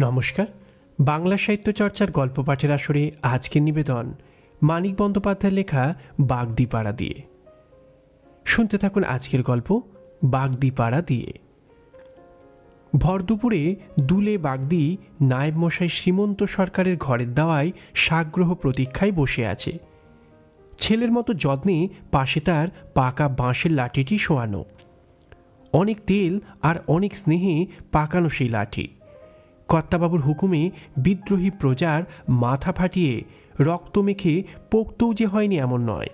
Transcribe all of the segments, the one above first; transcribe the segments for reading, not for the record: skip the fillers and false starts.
নমস্কার। বাংলা সাহিত্য চর্চার গল্প পাঠের আসরে আজকের নিবেদন মানিক বন্দ্যোপাধ্যায়ের লেখা বাগদিপাড়া দিয়ে। শুনতে থাকুন আজকের গল্প বাগদিপাড়া দিয়ে। ভর দুপুরে দুলে বাগদি নায়েব মশাই শ্রীমন্ত সরকারের ঘরের দাওয়ায় সাগ্রহ প্রতীক্ষায় বসে আছে। ছেলের মতো যত্নে পাশে তার পাকা বাঁশের লাঠিটি শোয়ানো। অনেক তেল আর অনেক স্নেহে পাকানো সেই লাঠি। কর্তাবাবুর হুকুমে বিদ্রোহী প্রজার মাথা ফাটিয়ে রক্ত মেখে পোক্তও যে হয়নি এমন নয়।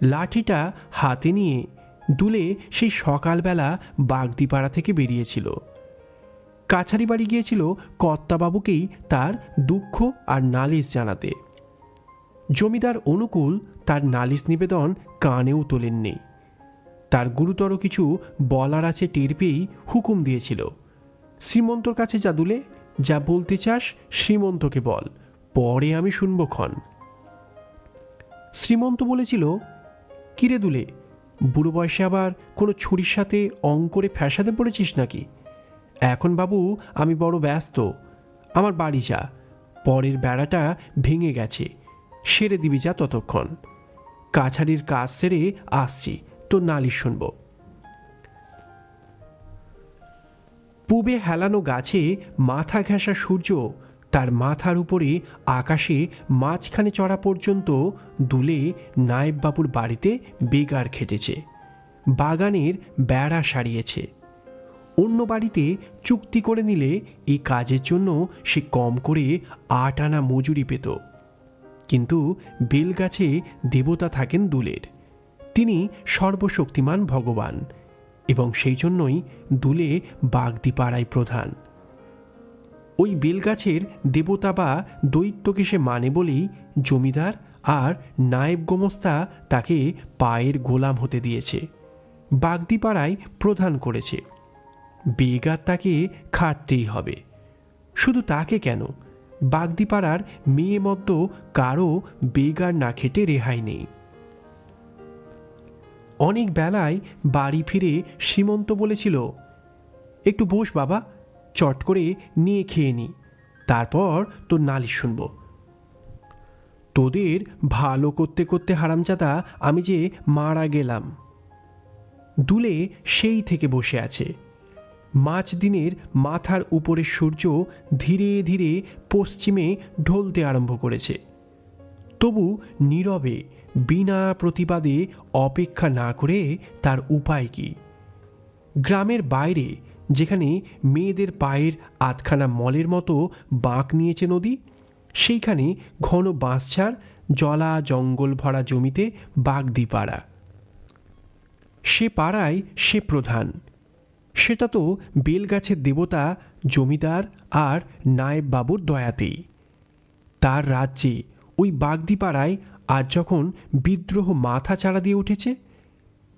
লাঠিটা হাতে নিয়ে দুলে সেই সকালবেলা বাগদিপাড়া থেকে বেরিয়েছিল। কাছারি বাড়ি গিয়েছিল কর্তাবাবুকেই তার দুঃখ আর নালিশ জানাতে। জমিদার অনুকূল তার নালিশ নিবেদন কানেও তোলেননি। তার গুরুতর কিছু বলার আছে টের পেয়েই হুকুম দিয়েছিল, শ্রীমন্তর কাছে যা দুলে, যা বলতে চাস শ্রীমন্তকে বল, পরে আমি শুনব ক্ষণ। শ্রীমন্ত বলেছিল, কিরে দুলে, বুড়ো বয়সে আবার কোনো ছুরির সাথে অঙ্করে ফ্যাসাতে পড়েছিস নাকি? এখন বাবু আমি বড় ব্যস্ত, আমার বাড়ি যা, পরের বেড়াটা ভেঙে গেছে, সেরে দিবি যা ততক্ষণ। কাছারির কাজ সেরে আসছি, তোর নালিশ শুনব। পূবে হেলানো গাছে মাথা ঘেঁষা সূর্য তার মাথার উপরে আকাশে মাঝখানে চড়া পর্যন্ত দুলে নায়েববাবুর বাড়িতে বেগার খেটেছে, বাগানের বেড়া সারিয়েছে। অন্য বাড়িতে চুক্তি করে নিলে এই কাজের জন্য সে কম করে ৮ আনা মজুরি পেত। কিন্তু বেলগাছে দেবতা থাকেন দুলের, তিনি সর্বশক্তিমান ভগবান, এবং সেই জন্যই দুলে বাগদিপাড়ায় প্রধান। ওই বেলগাছের দেবতা বা দৈত্যকে সে মানে বলেই জমিদার আর নায়েব গোমস্তা তাকে পায়ের গোলাম হতে দিয়েছে, বাগদিপাড়ায় প্রধান করেছে। বেগার তাকে খাটতেই হবে। শুধু তাকে কেন, বাগদিপাড়ার মেয়ে মদ্য কারও বেগার না খেটে রেহাই নেই। অনেক বেলায় বাড়ি ফিরে শ্রীমন্ত বলেছিল, একটু বস বাবা, চট করে নিয়ে খেয়ে নি, তারপর তোর নালিশ শুনব। তোদের ভালো করতে করতে হারামজাদা আমি যে মারা গেলাম। দুলে সেই থেকে বসে আছে। মাঝ দিনের মাথার উপরে সূর্য ধীরে ধীরে পশ্চিমে ঢলতে আরম্ভ করেছে। তবু নীরবে বিনা প্রতিবাদে অপেক্ষা না করে তার উপায় কি? গ্রামের বাইরে যেখানে মেয়েদের পায়ের আধখানা মলের মতো বাঁক নিয়েছে নদী, সেইখানে ঘন বাঁশঝাড়, জলা জঙ্গল ভরা জমিতে বাগদিপাড়া। সে পাড়ায় সে প্রধান। সেটা তো বেলগাছের দেবতা জমিদার আর নায়েববাবুর দয়াতেই। তার রাজ্যে ওই বাগদিপাড়ায় আজ যখন বিদ্রোহ মাথা চাড়া দিয়ে উঠেছে,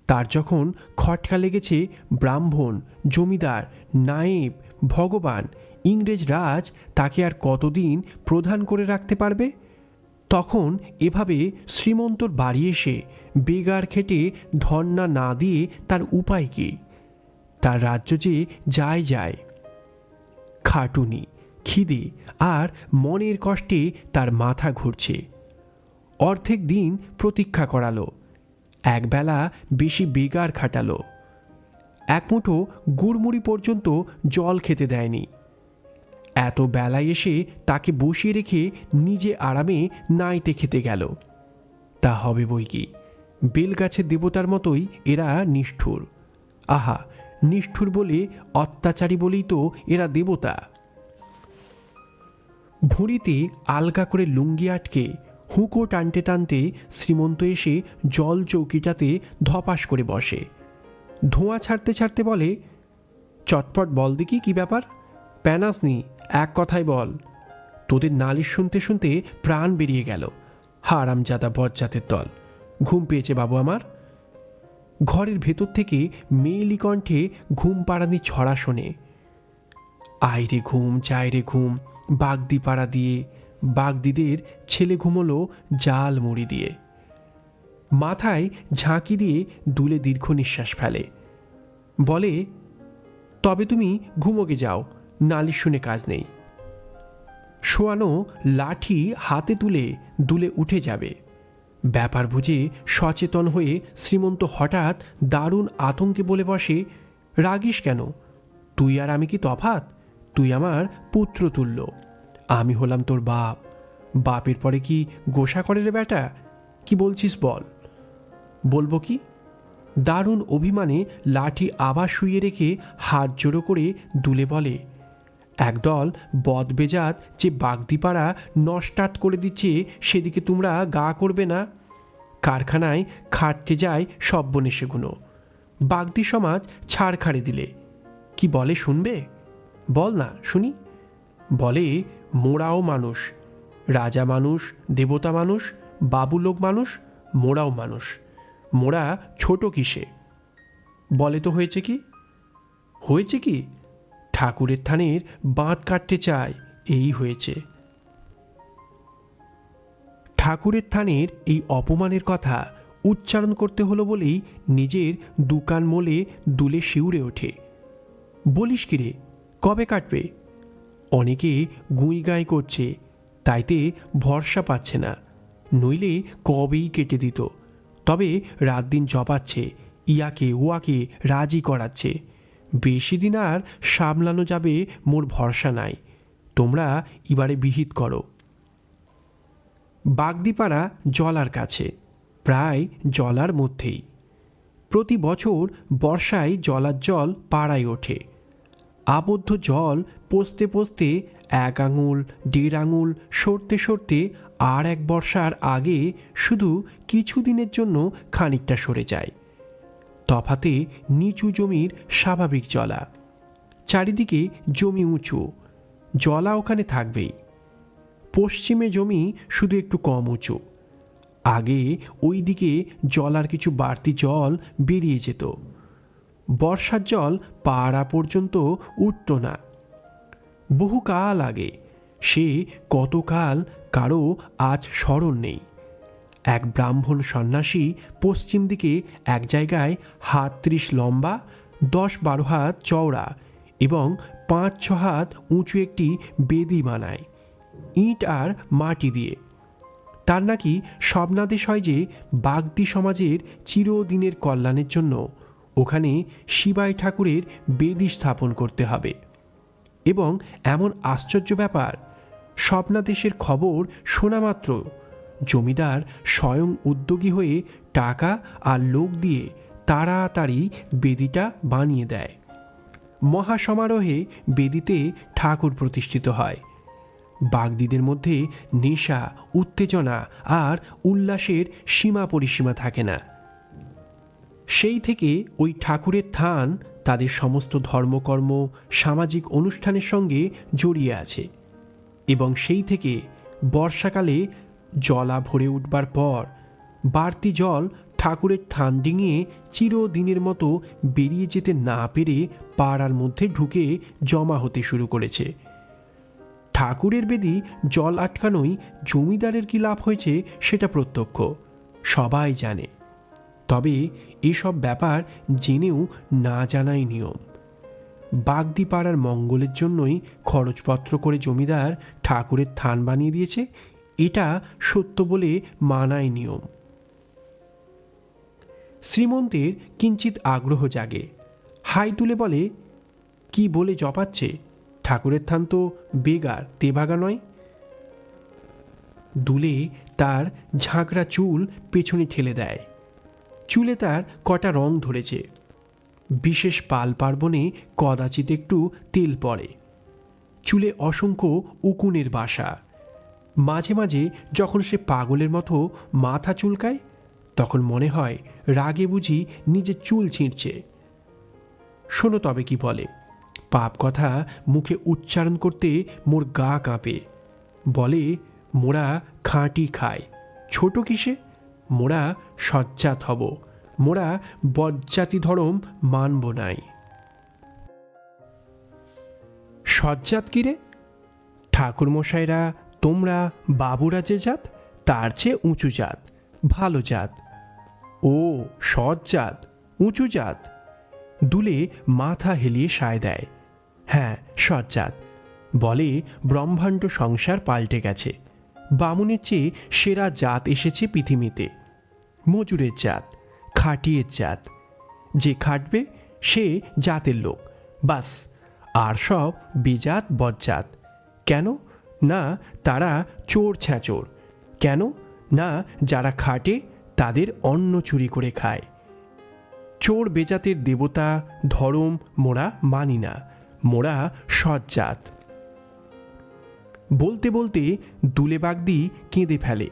তার যখন খটকা লেগেছে ব্রাহ্মণ, জমিদার, নায়েব, ভগবান, ইংরেজ রাজ তাকে আর কতদিন প্রধান করে রাখতে পারবে, তখন এভাবে শ্রীমন্তর বাড়ি এসে বেগার খেটে ধন্না না দিয়ে তার উপায় কি? তার রাজ্য যে যায় যায়। খাটুনি, খিদে আর মনের কষ্টে তার মাথা ঘুরছে। অর্ধেক দিন প্রতীক্ষা করালো, একবেলা বেশি বেগার খাটালো, এক মুঠো গুড়মুড়ি পর্যন্ত জল খেতে দেয়নি। এত বেলায় এসে তাকে বসিয়ে রেখে নিজে আরামে নাইতে খেতে গেল। তা হবে বই কি, বেলগাছের দেবতার মতোই এরা নিষ্ঠুর। আহা, নিষ্ঠুর বলে অত্যাচারী বলেই তো এরা দেবতা। ভুঁড়িতে আলগা করে লুঙ্গি আটকে হুঁকো টানতে টানতে শ্রীমন্ত এসে জল চৌকিটাতে ধপাস করে বসে। ধোঁয়া ছাড়তে ছাড়তে বলে, চটপট বল দেখি কি ব্যাপার, প্যানাসনি, এক কথায় বল। তোদের নালিশ শুনতে শুনতে প্রাণ বেরিয়ে গেল। হারামজাদা বজ্জাতের দল, ঘুম পেয়েছে বাবু আমার। ঘরের ভেতর থেকে মেয়েলি কণ্ঠে ঘুম পাড়ানি ছড়া শোনে। আয় রে ঘুম, চায় রে ঘুম, বাগদিপাড়া দিয়ে বাগদিদের ছেলে ঘুমোলো জাল মুড়ি দিয়ে। মাথায় ঝাঁকি দিয়ে দুলে দীর্ঘ নিঃশ্বাস ফেলে, বলে, তবে তুমি ঘুমোগে যাও, নালিশ শুনে কাজ নেই, শোয়ানো লাঠি হাতে তুলে দুলে উঠে যাবে। ব্যাপার বুঝে সচেতন হয়ে শ্রীমন্ত হঠাৎ দারুণ আতঙ্কে বলে বসে, রাগিস কেন? তুই আর আমি কি তফাৎ? তুই আমার পুত্রতুল্য, আমি হলাম তোর বাপ। বাপের পরে কি গোসা করে রে বেটা? কি বলছিস বল? বলবো কি? দারুণ অভিমানে লাঠি আবার শুইয়ে রেখে হাত জোড়ো করে দুলে বলে, একদল বদবেজাত যে বাগদিপাড়া নস্টাত করে দিচ্ছে, সেদিকে তোমরা গা করবে না? কারখানায় খাটতে যায় সব বনে সেগুলো, বাগদি সমাজ ছাড়খাড়ে দিলে কি বলে শুনবে? বল না শুনি। বলে, মোরাও মানুষ, রাজা মানুষ, দেবতা মানুষ, বাবুলোক মানুষ, মোরাও মানুষ, মোরা ছোট কিসে? বলে তো হয়েছে কি? হয়েছে কি? ঠাকুরের থানের বাঁধ কাটতে চায়, এই হয়েছে। ঠাকুরের থানের এই অপমানের কথা উচ্চারণ করতে হলো বলেই নিজের দুকান মোলে দুলে শিউরে ওঠে। বলিস কি রে, কবে কাটবে? অনেকে গুঁই গাঁই করছে, তাইতে ভরসা পাচ্ছে না, নইলে কবেই কেটে দিত। তবে রাত দিন জপাচ্ছে, ইয়াকে ওয়াকে রাজি করাচ্ছে। বেশি দিন আর সামলানো যাবে মোর ভরসা নাই, তোমরা এবারে বিহিত করো। বাগদিপাড়া জলার কাছে, প্রায় জলার মধ্যেই। প্রতি বছর বর্ষায় জলার জল পাড়ায় ওঠে। আবদ্ধ জল পচতে পচতে 1 আঙুল 1.5 আঙুল সরতে সরতে আর এক বর্ষার আগে শুধু কিছুদিনের জন্য খানিকটা সরে যায়। তফাতে নিচু জমির স্বাভাবিক জলা, চারিদিকে জমি উঁচু, জলা ওখানে থাকবেই। পশ্চিমে জমি শুধু একটু কম উঁচু। আগে ওই দিকে জলার কিছু বাড়তি জল বেরিয়ে যেত, বর্ষার জল পাড়া পর্যন্ত উঠত না। বহুকাল আগে, সে কতকাল কারো আজ স্মরণ নেই, এক ব্রাহ্মণ সন্ন্যাসী পশ্চিম দিকে এক জায়গায় 30 লম্বা, 10-12 হাত চওড়া এবং 5-6 হাত উঁচু একটি বেদি বানায়, ইট আর মাটি দিয়ে। তার নাকি স্বপ্নাদেশ হয় যে বাগদি সমাজের চিরদিনের কল্যাণের জন্য ওখানে শিবাই ঠাকুরের বেদি স্থাপন করতে হবে। এবং এমন আশ্চর্য ব্যাপার, স্বপ্নাদেশের খবর শোনা মাত্র জমিদার স্বয়ং উদ্যোগী হয়ে টাকা আর লোক দিয়ে তাড়াতাড়ি বেদিটা বানিয়ে দেয়। মহাসমারোহে বেদিতে ঠাকুর প্রতিষ্ঠিত হয়। বাগদিদের মধ্যে নেশা, উত্তেজনা আর উল্লাসের সীমা পরিসীমা থাকে না। সেই থেকে ওই ঠাকুরের থান তাদের সমস্ত ধর্মকর্ম, সামাজিক অনুষ্ঠানের সঙ্গে জড়িয়ে আছে। এবং সেই থেকে বর্ষাকালে জলা ভরে উঠবার পর বাড়তি জল ঠাকুরের থান ডিঙিয়ে চিরদিনের মতো বেরিয়ে যেতে না পেরে পাড়ার মধ্যে ঢুকে জমা হতে শুরু করেছে। ঠাকুরের বেদি জল আটকানোই জমিদারের কি লাভ হয়েছে সেটা প্রত্যক্ষ, সবাই জানে। তবে এসব ব্যাপার জেনেও না জানাই নিয়ম। বাগদি পাড়ার মঙ্গলের জন্যই খরচপত্র করে জমিদার ঠাকুরের থান বানিয়ে দিয়েছে, এটা সত্য বলে মানাই নিয়ম। শ্রীমন্তের কিঞ্চিত আগ্রহ জাগে, হাই তুলে বলে, কি বলে জপাচ্ছে? ঠাকুরের থান তো বেগার তেভাগা নয়। দুলে তার ঝাঁকড়া চুল পেছনে ঠেলে দেয়। চুলে তার কটা রং ধরেছে, বিশেষ পাল পার্বণে কদাচিৎ একটু তেল পড়ে। চুলে অসংখ্য উকুনের বাসা। মাঝে মাঝে যখন সে পাগলের মতো মাথা চুলকায়, তখন মনে হয় রাগে বুঝি নিজের চুল ছিঁড়ছে। শোনো তবে কি বলে। পাপ কথা মুখে উচ্চারণ করতে মোর গা কাঁপে। বলে, মোরা খাঁটি খায়, ছোট কিসে? মোরা সজ্জাত হব, মোরা বজ্জাতি ধরম মানব নাই। সজ্জাত কিরে? ঠাকুরমশাইরা, তোমরা বাবুরা যে জাত, তার চেয়ে উঁচু জাত, ভালো জাত। ও সজ্জাত, উঁচু জাত। দুলে মাথা হেলিয়ে সায় দেয়, হ্যাঁ সজ্জাত। বলে ব্রহ্মাণ্ড সংসার পাল্টে গেছে, বামুনের চেয়ে সেরা জাত এসেছে পৃথিবীতে, মজুরের জাত, খাটিয়ের জাত। যে খাটবে সে জাতের লোক, বাস। আর সব বেজাত বজ্জাত। কেন না তারা চোর ছ্যাঁচোর। কেন না যারা খাটে তাদের অন্ন চুরি করে খায়। চোর বেজাতের দেবতা ধরম মোরা মানি না, মোরা সজ্জাত। বলতে বলতে দুলে বাগদি কেঁদে ফেলে।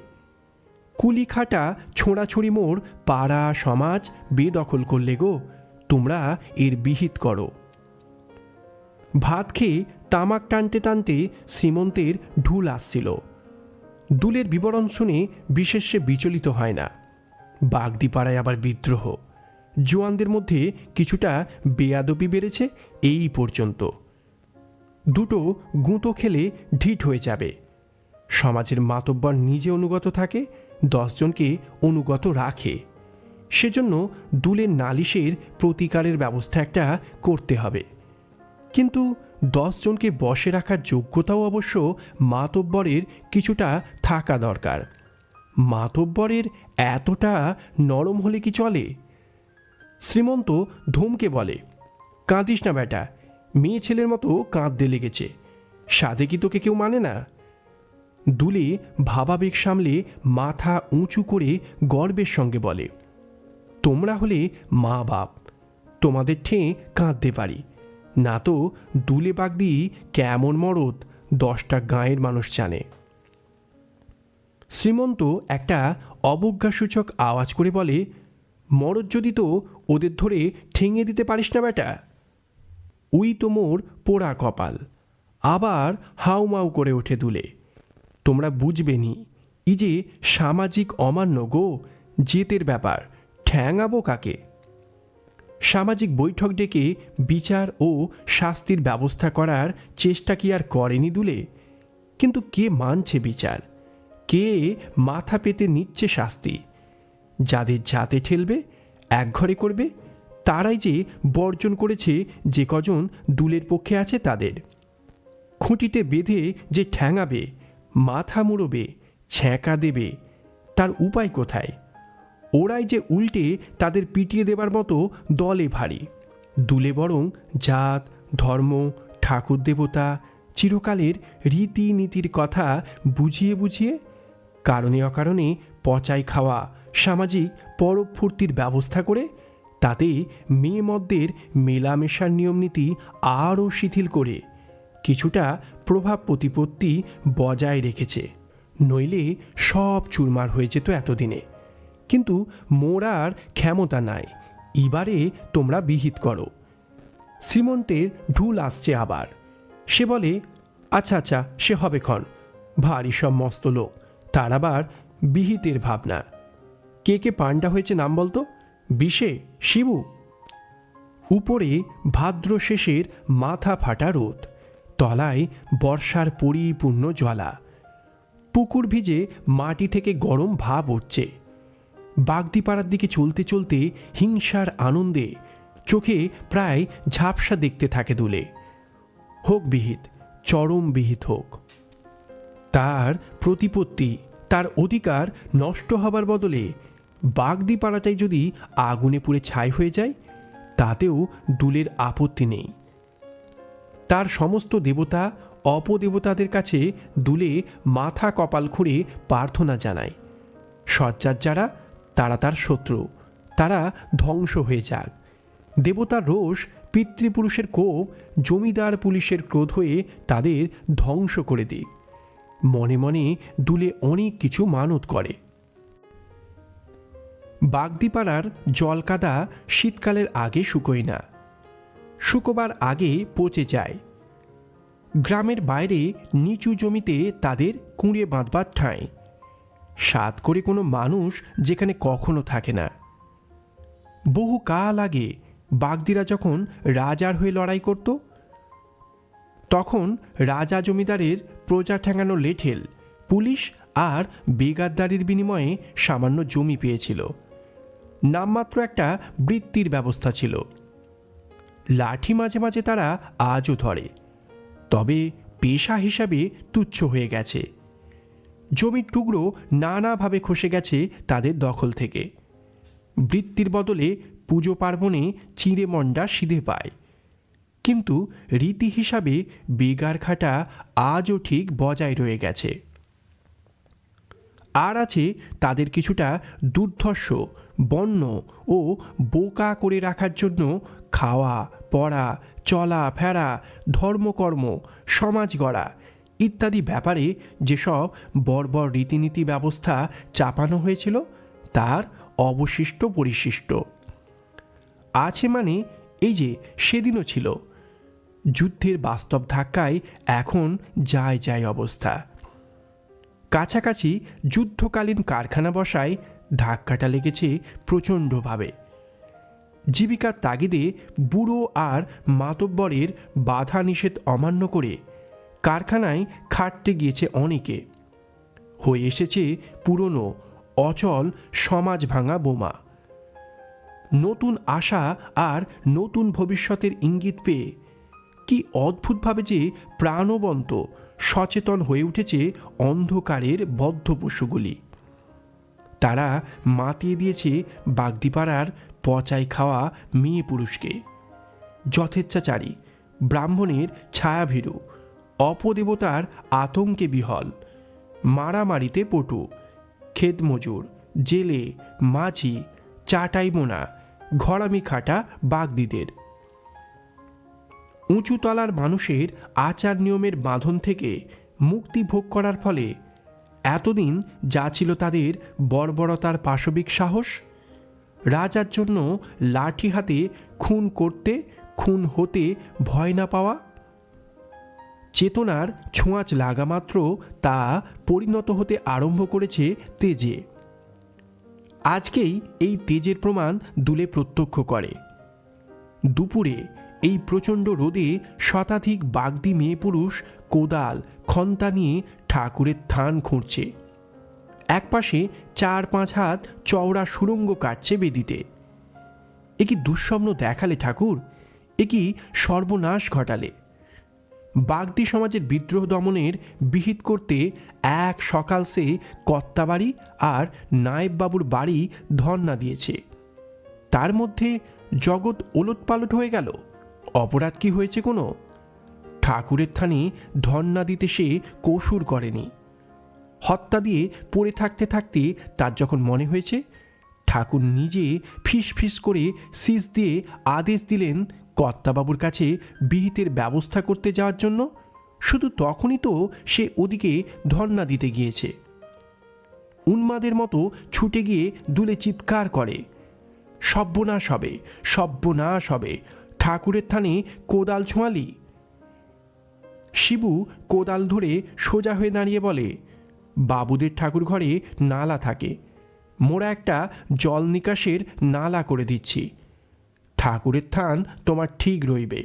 কুলি খাটা ছোঁড়াছুড়ি মোর পাড়া সমাজ বেদখল করলে গো, তোমরা এর বিহিত করো। ভাত খেয়ে তামাক টানতে টানতে শ্রীমন্তের ঢুল আসছিল। দুলের বিবরণ শুনে বিশেষ সে বিচলিত হয় না। বাগদিপাড়ায় আবার বিদ্রোহ, জোয়ানদের মধ্যে কিছুটা বেয়াদবি বেড়েছে, এই পর্যন্ত। দুটো গুঁতো খেলে ঢিঠ হয়ে যাবে। সমাজের মাতব্বর নিজে অনুগত থাকে, 10 জনকে অনুগত রাখে। সেজন্য দুলের নালিশের প্রতিকারের ব্যবস্থা একটা করতে হবে। কিন্তু 10 জনকে বশে রাখার যোগ্যতাও অবশ্য মাতব্বরের কিছুটা থাকা দরকার। মাতব্বরের এতটা নরম হলে কি চলে? শ্রীমন্ত ধমকে বলে, কাঁদিস না বেটা, মেয়ে ছেলের মতো কাঁদতে লেগেছে, সাধে কি তোকে কেউ মানে না? দুলে ভাবাবেগ সামলে মাথা উঁচু করে গর্বের সঙ্গে বলে, তোমরা হলে মা বাপ, তোমাদের ঠেঁ কাঁদতে পারি না তো দুলে বাগদি কেমন মরদ 10টা গাঁয়ের মানুষ জানে। শ্রীমন্ত একটা অবজ্ঞাসূচক আওয়াজ করে বলে, মরদ যদি তো ওদের ধরে ঠেঙে দিতে পারিস না বেটা। উই তো মোর পোড়া কপাল। আবার হাউমাউ করে ওঠে দুলে, তোমরা বুঝবে নি, ই যে সামাজিক অমান্য গো, জেতের ব্যাপার, ঠ্যাঙাবো কাকে? সামাজিক বৈঠক ডেকে বিচার ও শাস্তির ব্যবস্থা করার চেষ্টা কি আর করেনি দুলে? কিন্তু কে মানছে বিচার? কে মাথা পেতে নিচ্ছে শাস্তি? যাদের জাতে ঠেলবে, একঘরে করবে, তারাই যে বর্জন করেছে যে কজন দুলের পক্ষে আছে তাদের। খুঁটিতে বেঁধে যে ঠ্যাঙাবে, মাথা মুড়বে, ছ্যাঁকা দেবে, তার উপায় কোথায়? ওরাই যে উল্টে তাদের পিটিয়ে দেবার মতো দলে ভারী। দুলে বরং জাত, ধর্ম, ঠাকুর দেবতা, চিরকালের রীতিনীতির কথা বুঝিয়ে বুঝিয়ে কারণে অকারণে পচাই খাওয়া সামাজিক পরব ফুর্তির ব্যবস্থা করে তাতে মেয়ে মদ্যের মেলামেশার নিয়মনীতি আরও শিথিল করে কিছুটা প্রভাব প্রতিপত্তি বজায় রেখেছে। নইলে সব চুরমার হয়ে যেত এতদিনে। কিন্তু মোরার ক্ষমতা নাই, এবারে তোমরা বিহিত করো। শ্রীমন্তের ঢুল আসছে আবার। সে বলে, আচ্ছা আচ্ছা, সে হবে ক্ষণ, ভারী সব মস্ত লোক, তার আবার বিহিতের ভাবনা। কে কে পাণ্ডা হয়েছে নাম বলতো? বিষে, শিবু। উপরে ভাদ্র শেষের মাথা ফাটা রোদ, তলায় বর্ষার পরিপূর্ণ জ্বালা। পুকুর ভিজে মাটি থেকে গরম ভাব উঠছে। বাগদিপাড়ার দিকে চলতে চলতে হিংসার আনন্দে চোখে প্রায় ঝাপসা দেখতে থাকে দুলে। হোক বিহিত, চরম বিহিত হোক। তার প্রতিপত্তি, তার অধিকার নষ্ট হবার বদলে বাগদিপাড়াটাই যদি আগুনে পুড়ে ছাই হয়ে যায়, তাতেও দুলের আপত্তি নেই। তার সমস্ত দেবতা অপদেবতাদের কাছে দুলে মাথা কপাল খুঁড়ে প্রার্থনা জানায়, সজ্জার যারা তারা তার শত্রু, তারা ধ্বংস হয়ে যাক। দেবতার রোষ, পিতৃপুরুষের কোপ, জমিদার পুলিশের ক্রোধ হয়ে তাদের ধ্বংস করে দিক। মনে মনে দুলে অনেক কিছু মানত করে। বাগদিপাড়ার জলকাদা শীতকালের আগে শুকোয় না, শুকোবার আগে পচে যায়। গ্রামের বাইরে নিচু জমিতে তাদের কুঁড়ে বাঁধবার ঠাঁই, সাত করে কোনো মানুষ যেখানে কখনো থাকে না। বহু কাল আগে বাগদিরা যখন রাজার হয়ে লড়াই করত, তখন রাজা জমিদারের প্রজা ঠেঙানো লেঠেল, পুলিশ আর বেগারদারির বিনিময়ে সামান্য জমি পেয়েছিল। নামমাত্র একটা বৃত্তির ব্যবস্থা ছিল। লাঠি মাঝে মাঝে তারা আজও ধরে, তবে পেশা হিসাবে তুচ্ছ হয়ে গেছে। জমির টুকরো নানাভাবে খসে গেছে তাদের দখল থেকে। বৃত্তির বদলে পুজো পার্বণে চিঁড়ে মণ্ডা সিধে পায়, কিন্তু রীতি হিসাবে বেগার খাটা আজও ঠিক বজায় রয়ে গেছে। আর আছে তাদের কিছুটা দুর্ধর্ষ, বন্য ও বোকা করে রাখার জন্য খাওয়া, পড়া, চলা ফেরা, ধর্মকর্ম, সমাজ গড়া ইত্যাদি ব্যাপারে যেসব বর্বর রীতিনীতি ব্যবস্থা চাপানো হয়েছিল তার অবশিষ্ট পরিশিষ্ট আছে। মানে এই যে সেদিনও ছিল, যুদ্ধের বাস্তব ধাক্কায় এখন যায় যায় অবস্থা। কাছাকাছি যুদ্ধকালীন কারখানা বসায় ধাক্কাটা লেগেছে প্রচণ্ডভাবে। জীবিকার তাগিদে বুড়ো আর মাতব্বরের বাধা নিষেধ অমান্য করে কারখানায় খাটতে গিয়েছে অনেকে। হয়ে এসেছে পুরনো অচল সমাজ ভাঙা বোমা। নতুন আশা আর নতুন ভবিষ্যতের ইঙ্গিত পেয়ে কি অদ্ভুতভাবে যে প্রাণবন্ত সচেতন হয়ে উঠেছে অন্ধকারের বদ্ধ পশুগুলি। তারা মাতিয়ে দিয়েছে বাগদিপাড়ার পচাই খাওয়া মেয়ে পুরুষকে। যথেচ্ছাচারী ব্রাহ্মণের ছায়াভীরু, অপদেবতার আতঙ্কে বিহল, মারামারিতে পটু, ক্ষেতমজুর, জেলে, মাঝি, চাটাইমোনা, ঘরামি খাটা বাগদিদের। উঁচুতলার মানুষের আচার নিয়মের বাঁধন থেকে মুক্তি ভোগ করার ফলে এতদিন যা ছিল তাদের বর্বরতার পাশবিক সাহস, রাজার জন্য লাঠি হাতে খুন করতে, খুন হতে ভয় না পাওয়া, চেতনার ছোঁয়াচ লাগা মাত্র তা পরিণত হতে আরম্ভ করেছে তেজে। আজকেই এই তেজের প্রমাণ দুলে প্রত্যক্ষ করে। দুপুরে এই প্রচণ্ড রোদে শতাধিক বাগদি মেয়ে পুরুষ কোদাল খন্তা নিয়ে ঠাকুরের থান খুঁড়ছে। একপাশে 4-5 হাত চওড়া সুড়ঙ্গ কাটছে বেদিতে। এ কি দুঃস্বপ্ন দেখালে ঠাকুর? এ কি সর্বনাশ ঘটালে? বাগদি সমাজের বিদ্রোহ দমনের বিহিত করতে এক সকাল সে কর্তাবাড়ি আর নায়েববাবুর বাড়ি ধর্ণা দিয়েছে। তার মধ্যে জগৎ ওলটপালট হয়ে গেল। অপরাধ কি হয়েছে কোনো? ঠাকুরের থানে ধর্ণা দিতে সে কসুর করেনি। হত্যা দিয়ে পড়ে থাকতে থাকতে তার যখন মনে হয়েছে, ঠাকুর নিজে ফিস ফিস করে সিস দিয়ে আদেশ দিলেন কর্তাবাবুর কাছে বিহিতের ব্যবস্থা করতে যাওয়ার জন্য, শুধু তখনই তো সে ওদিকে ধর্ণা দিতে গিয়েছে। উন্মাদের মতো ছুটে গিয়ে দুলে চিৎকার করে, সর্বনাশ হবে, সর্বনাশ হবে, ঠাকুরের থানে কোদাল ছোঁয়ালি। শিবু কোদাল ধরে সোজা হয়ে দাঁড়িয়ে বলে, বাবুদের ঠাকুর ঘরে নালা থাকে, মোরা একটা জল নিকাশের নালা করে দিচ্ছি। ঠাকুরের থান তোমার ঠিক রইবে।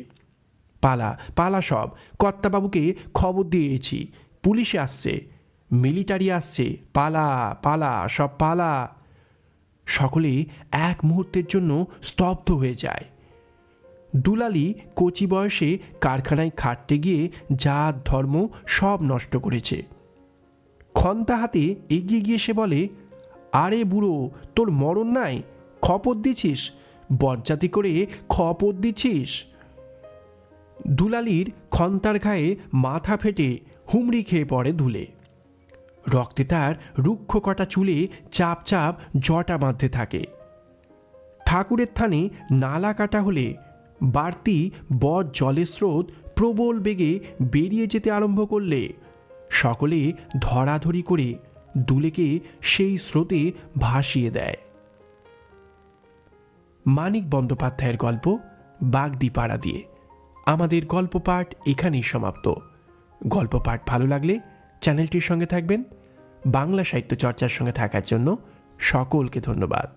পালা পালা সব, কর্তাবাবুকে খবর দিয়েছি, পুলিশে আসছে, মিলিটারি আসছে, পালা পালা সব পালা। সকলে এক মুহূর্তের জন্য স্তব্ধ হয়ে যায়। দুলালি কচি বয়সে কারখানায় খাটতে গিয়ে জাত ধর্ম সব নষ্ট করেছে। খন্তা হাতে এগিয়ে গিয়ে সে বলে, আরে বুড়ো, তোর মরণ নাই, খপর দিছিস, বজ্জাতি করে খপর দিছিস। দুলালির খন্তার গায়ে মাথা ফেটে হুমড়ি খেয়ে পড়ে ধুলে। রক্তে তার রুক্ষ কটা চুলে চাপ চাপ জটা বাঁধতে থাকে। ঠাকুরের থানে নালা কাটা হলে বাড়তি বদ জলের স্রোত প্রবল বেগে বেরিয়ে যেতে আরম্ভ করলে সকলে ধরাধরি করে দুলেকে সেই স্রোতে ভাসিয়ে দেয়। মানিক বন্দ্যোপাধ্যায়ের গল্প বাগদিপাড়া দিয়ে আমাদের গল্প পাঠ এখানেই সমাপ্ত। গল্প পাঠ ভালো লাগলে চ্যানেলটির সঙ্গে থাকবেন। বাংলা সাহিত্য চর্চার সঙ্গে থাকার জন্য সকলকে ধন্যবাদ।